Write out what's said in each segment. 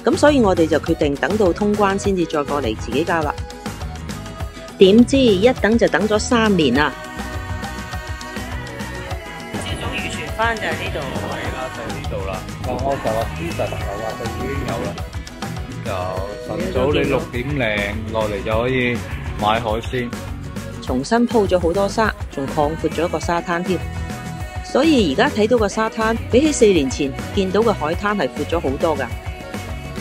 咁所以我哋就決定等到通關先至再過嚟自己交啦。點知一等就等咗3年啦。朝早漁船返就係呢度。係啦，就係呢度啦。我就話其實就已經有啦。就晨早你6點零落嚟就可以買海鮮。重新鋪咗好多沙，仲擴闊咗個沙灘添。所以而家睇到個沙灘，比起4年前見到嘅海灘係闊咗好多㗎。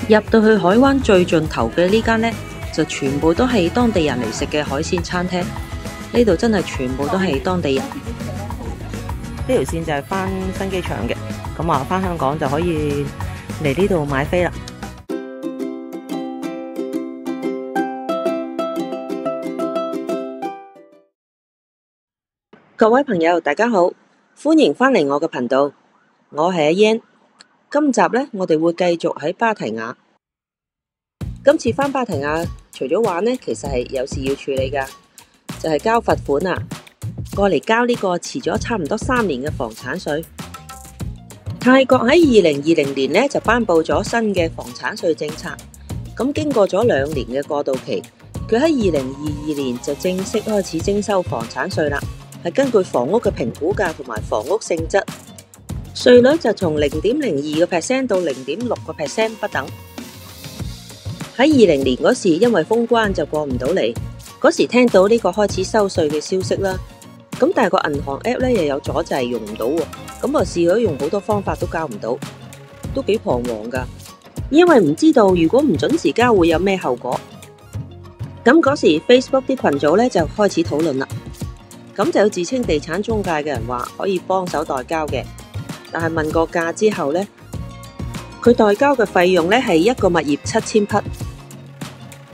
入到去海灣最盡頭嘅呢間呢，就全部都係當地人嚟食嘅海鮮餐廳。呢度真係全部都係當地人。呢條線就係返新機場嘅，咁啊返香港就可以嚟呢度買飛啦。各位朋友，大家好，歡迎返嚟我嘅頻道，我係阿 Yan。今集呢，我哋會繼續喺芭提雅。今次返芭提雅，除咗玩呢，其實係有事要處理㗎，就係交罰款啊！過嚟交呢個遲咗差唔多3年嘅房產稅。泰國喺2020年呢就頒布咗新嘅房產稅政策，咁經過咗2年嘅過渡期，佢喺2022年就正式開始徵收房產稅啦。係根據房屋嘅評估價同埋房屋性質，稅率就從0.02% 到0.6% 不等。喺20年嗰時，因為封關就過唔到嚟，嗰時聽到呢個開始收稅嘅消息啦。咁但係個銀行 app 咧又有阻滯用唔到喎，咁啊試咗用好多方法都交唔到，都幾彷徨噶。因為唔知道如果唔準時交會有咩後果。咁嗰時 Facebook 啲群組咧就開始討論啦。咁就有自稱地產中介嘅人話可以幫手代交嘅，但係問過價之後呢，佢代交嘅費用呢係一個物業7000匹，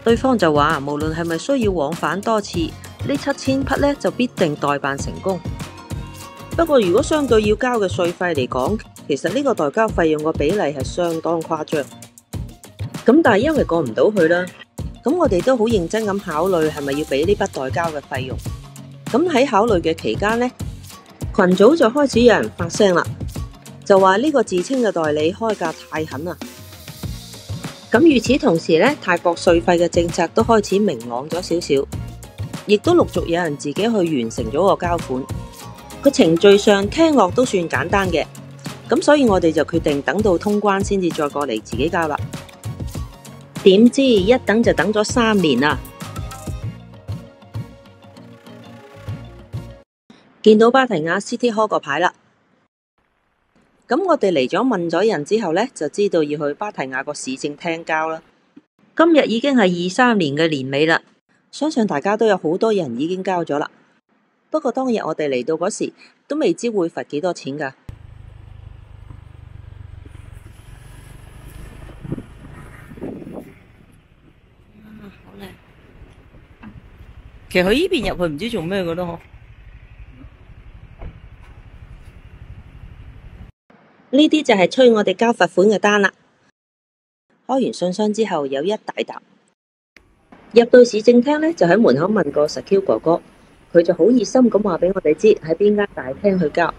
對方就話無論係咪需要往返多次，呢7000匹呢就必定代辦成功。不過如果相對要交嘅稅費嚟講，其實呢個代交費用個比例係相當誇張。咁但係因為過唔到去啦，咁我哋都好認真咁考慮係咪要俾呢筆代交嘅費用。咁喺考慮嘅期間呢，群組就開始有人發聲啦，就話呢個自稱嘅代理開價太狠啦。咁與此同時呢，泰國稅費嘅政策都開始明朗咗少少，亦都陸續有人自己去完成咗個交款。個程序上聽落都算簡單嘅，咁所以我哋就決定等到通關先至再過嚟自己交啦。點知一等就等咗3年啦。見到芭提雅 City Hall 個牌啦，咁我哋嚟咗問咗人之後呢，就知道要去芭提雅個市政廳交啦。今日已經係23年嘅年尾啦，相信大家都有好多人已經交咗啦。不過當日我哋嚟到嗰時，都未知會罰幾多錢㗎。好靚，其實佢呢邊入去唔知做咩嘅咯。呢啲就係催我哋交罰款嘅單啦。開完信箱之後有一大沓，入到市政廳呢，就喺門口問個 secure 哥哥，佢就好熱心咁話俾我哋知喺邊間大廳去交。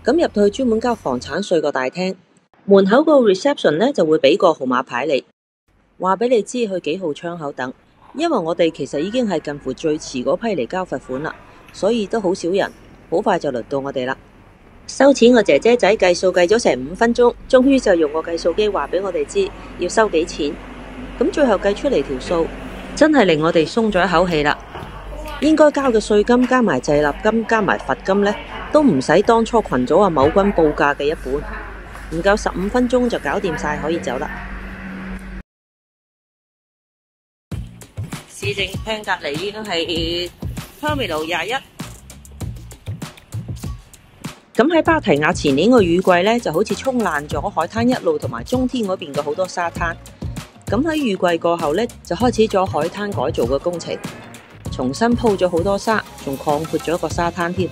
咁入到去專門交房產稅個大廳，門口個 reception 呢就會俾個號碼牌你，話俾你知去幾號窗口等。因為我哋其實已經係近乎最遲嗰批嚟交罰款啦，所以都好少人，好快就輪到我哋啦。收錢個姐姐仔計數計咗成5分鐘，終於就用個計數機話俾我哋知要收幾錢。咁最後計出嚟條數，真係令我哋鬆咗一口氣啦。應該交嘅稅金加埋滯納金加埋罰金呢，都唔使當初群組某君報價嘅一半，唔夠15分鐘就搞掂晒，可以走啦。市政廳隔離應該係 Terminal 21。咁喺芭提雅前年個雨季呢，就好似沖爛咗海灘一路同埋中天嗰邊嘅好多沙灘。咁喺雨季過後呢，就開始咗海灘改造嘅工程，重新鋪咗好多沙，仲擴闊咗個沙灘添。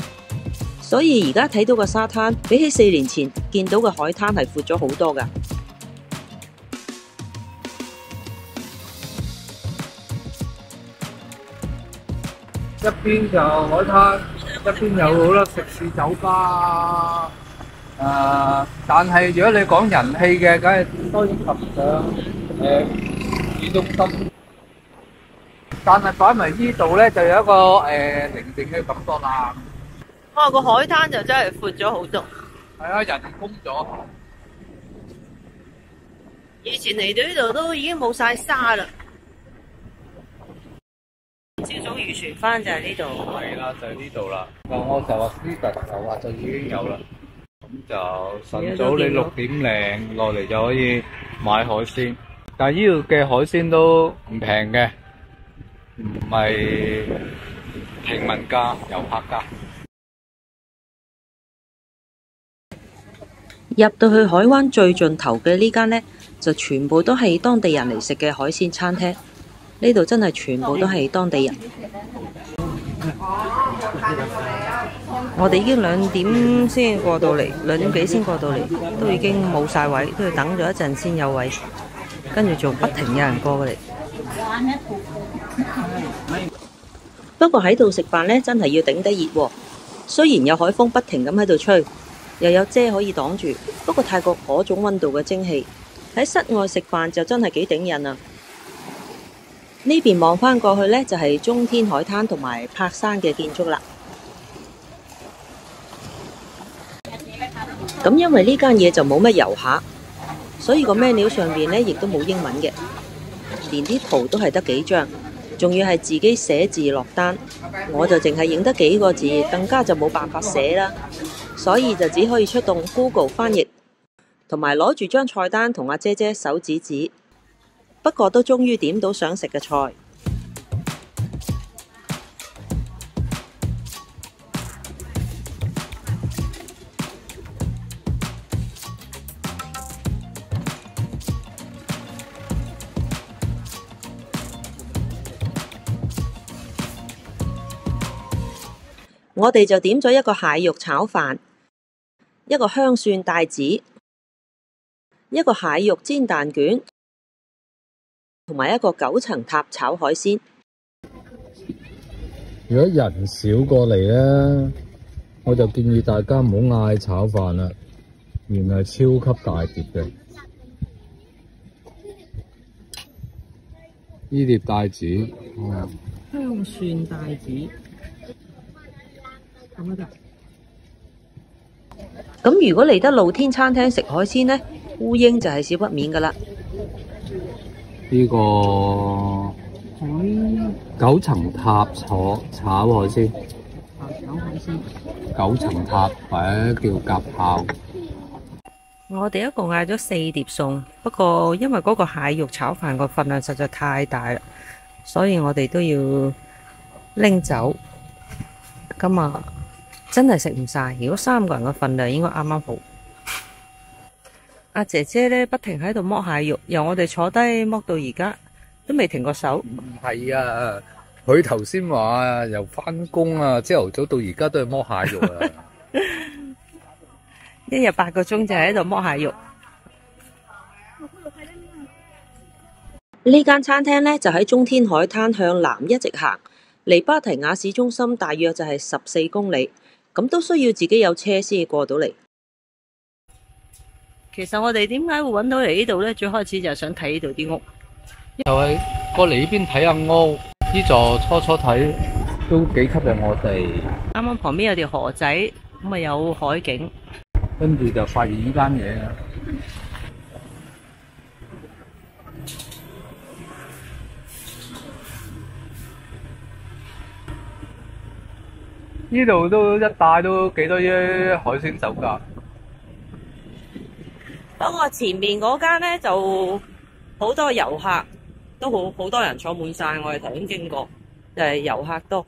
所以而家睇到個沙灘，比起4年前見到嘅海灘係闊咗好多㗎。一邊就海灘，一邊有好多食肆酒吧，但係如果你講人氣嘅，梗係當然及唔上市中心。但係擺埋呢度咧，就有一個寧靜嘅感覺啦。哇！個海灘就真係闊咗好多。係啊，人工咗。以前嚟到呢度都已經冇晒沙啦。朝早漁船返就係呢度。係啦，就係呢度啦。我就話呢笪頭話就已經有啦。咁就晨早你6點零落嚟就可以買海鮮，但係呢度嘅海鮮都唔平嘅，唔係平民價、遊客價。入到去海灣最盡頭嘅呢間呢，就全部都係當地人嚟食嘅海鮮餐廳。呢度真係全部都係當地人。我哋已經2點先過到嚟，2點幾先過到嚟，都已經冇晒位，都要等咗一陣先有位。跟住仲不停有人過嚟。不過喺度食飯呢，真係要頂得熱喎。雖然有海風不停咁喺度吹，又有遮可以擋住，不過泰國嗰種溫度嘅蒸汽，喺室外食飯就真係幾頂癮啊！呢邊望返過去呢，就係中天海灘同埋柏山嘅建築啦。咁因為呢間嘢就冇乜遊客，所以個 menu 上邊呢亦都冇英文嘅，連啲圖都係得幾張，仲要係自己寫字落單。我就淨係認得幾個字，更加就冇辦法寫啦，所以就只可以出動 Google 翻譯，同埋攞住張菜單同阿姐姐手指指。不過都終於點到想食嘅菜。我哋就點咗一個蟹肉炒飯，一個香蒜帶子，一個蟹肉煎蛋卷，同埋一個9層塔炒海鮮。如果人少過嚟咧，我就建議大家唔好嗌炒飯啦，原來超級大碟嘅。呢碟帶子，香蒜帶子。咁如果嚟得露天餐廳食海鮮呢，烏蠅就係少不免噶啦。呢個9層塔炒海鮮，9層塔或者叫夾炮。我哋一共嗌咗4碟餸，不過因為嗰個蟹肉炒飯個份量實在太大啦，所以我哋都要拎走。咁啊，真係食唔晒。如果3個人嘅份量應該啱啱好。阿姐姐呢，不停喺度剝蟹肉，由我哋坐低剝到而家，都未停過手。唔係啊，佢頭先話由翻工啊，朝頭早到而家都係剝蟹肉啊。一日8個鐘就喺度剝蟹肉。呢間餐廳呢，就喺中天海灘向南一直行，離芭提雅市中心大約就係14公里，咁都需要自己有車先至過到嚟。其實我哋點解會揾到嚟呢度呢？最開始就係想睇呢度啲屋，就係過嚟呢邊睇下屋，呢座初初睇都幾吸引我哋。啱啱旁邊有條河仔，咁啊有海景，跟住就發現呢間嘢啊！呢度都一帶都幾多啲海鮮酒家。不過前面嗰間呢，就好多遊客，都好多人坐滿晒。我哋頭先經過，就係遊客多。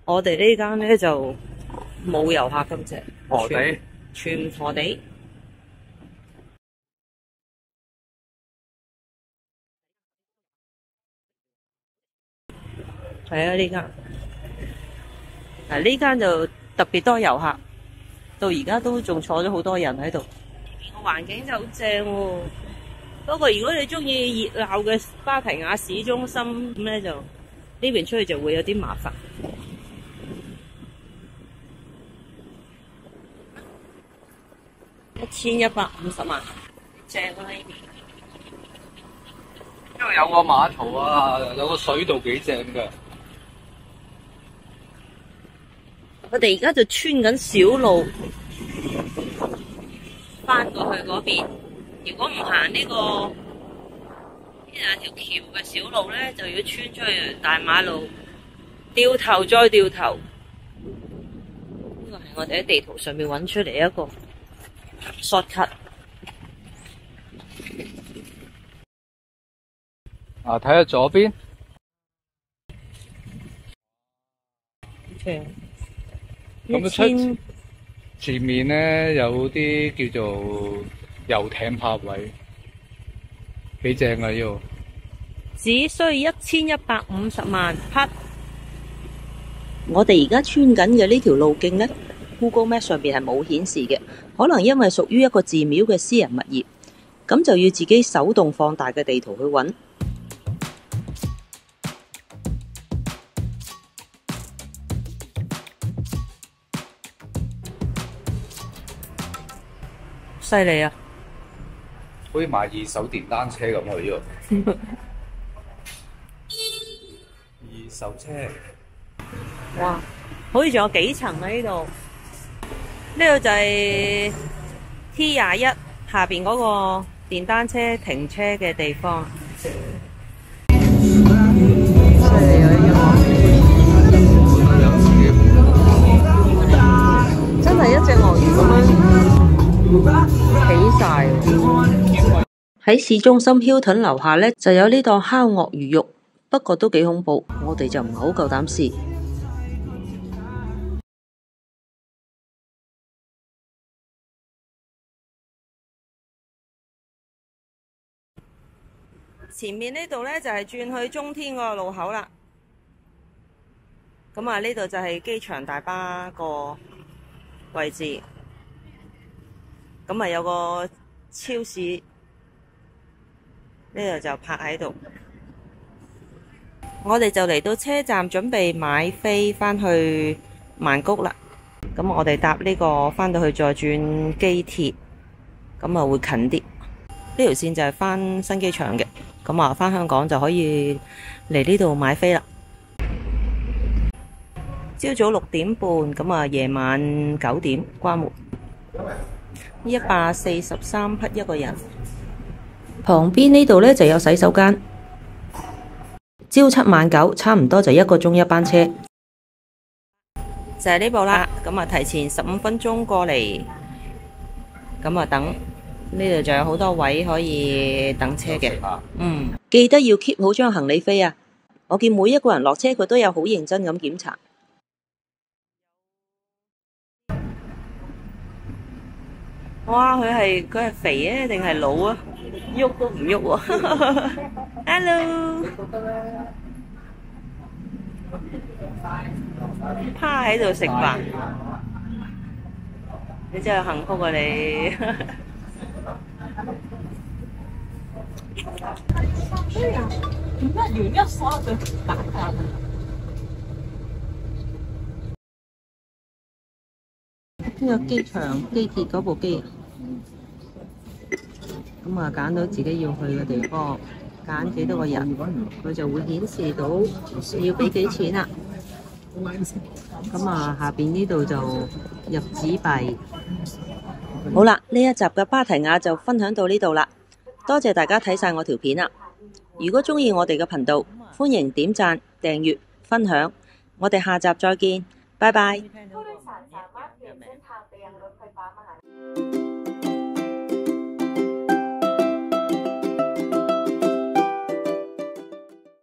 我哋呢間呢，就冇遊客咁滯，河地全河地。係啊，呢間。呢間就特別多遊客，到而家都仲坐咗好多人喺度。個環境就好正喎，不過如果你中意熱鬧嘅芭提雅市中心咁咧，就呢邊出去就會有啲麻煩。1150萬，正啊呢邊。因為有個碼頭啊，有個水道幾正㗎。我哋而家就穿緊小路翻過去嗰邊。如果唔行呢個條橋嘅小路咧，就要穿出去大馬路，掉頭再掉頭。呢個係我哋喺地圖上面揾出嚟一個 shortcut。啊，睇下左邊。咁出前面咧有啲叫做遊艇泊位，幾正啊！呢度只需1150萬匹。我哋而家穿緊嘅呢條路徑呢 Google Map 上邊係冇顯示嘅，可能因為屬於一個寺廟嘅私人物業，咁就要自己手動放大嘅地圖去揾。犀利啊！好似買二手電單車咁啊！呢度二手車，哇！好似仲有幾層喺呢度。呢度就係 T21下邊嗰個電單車停車嘅地方。犀利啊！呢個真係一隻鱷魚咁樣起晒。喺市中心 Hilton 樓下呢，就有呢檔烤鱷魚肉，不過都幾恐怖，我哋就唔係好夠膽試。前面呢度呢，就係轉去中天嗰個路口啦。咁啊，呢度就係機場大巴個位置。咁啊，有個超市，呢度就泊喺度。我哋就嚟到車站，準備買飛返去曼谷啦。咁我哋搭呢個返到去再轉機鐵，咁啊會近啲。呢條線就係返新機場嘅，咁啊返香港就可以嚟呢度買飛啦。朝早6點半，咁啊夜晚9點關門。143匹一個人。旁邊呢度呢就有洗手間。朝7晚9，差唔多就1個鐘一班車。就係呢部啦，咁啊提前15分鐘過嚟，咁啊等。呢度仲有好多位可以等車嘅。記得要 keep 好張行李飛啊！我見每一個人落車佢都有好認真咁檢查。哇！佢係肥啊定係老啊？喐都唔喐喎。Hello， 趴喺度食飯，你真係幸福啊你！對呀，那有要刷的打卡的。呢個機場機鐵嗰部機，咁啊揀到自己要去嘅地方，揀幾多個人，佢就會顯示到要俾幾錢啦。咁啊下邊呢度就入紙幣。好啦，呢一集嘅芭提雅就分享到呢度啦，多謝大家睇晒我條片啦。如果鍾意我哋嘅頻道，歡迎點讚、訂閱、分享。我哋下集再見，拜拜。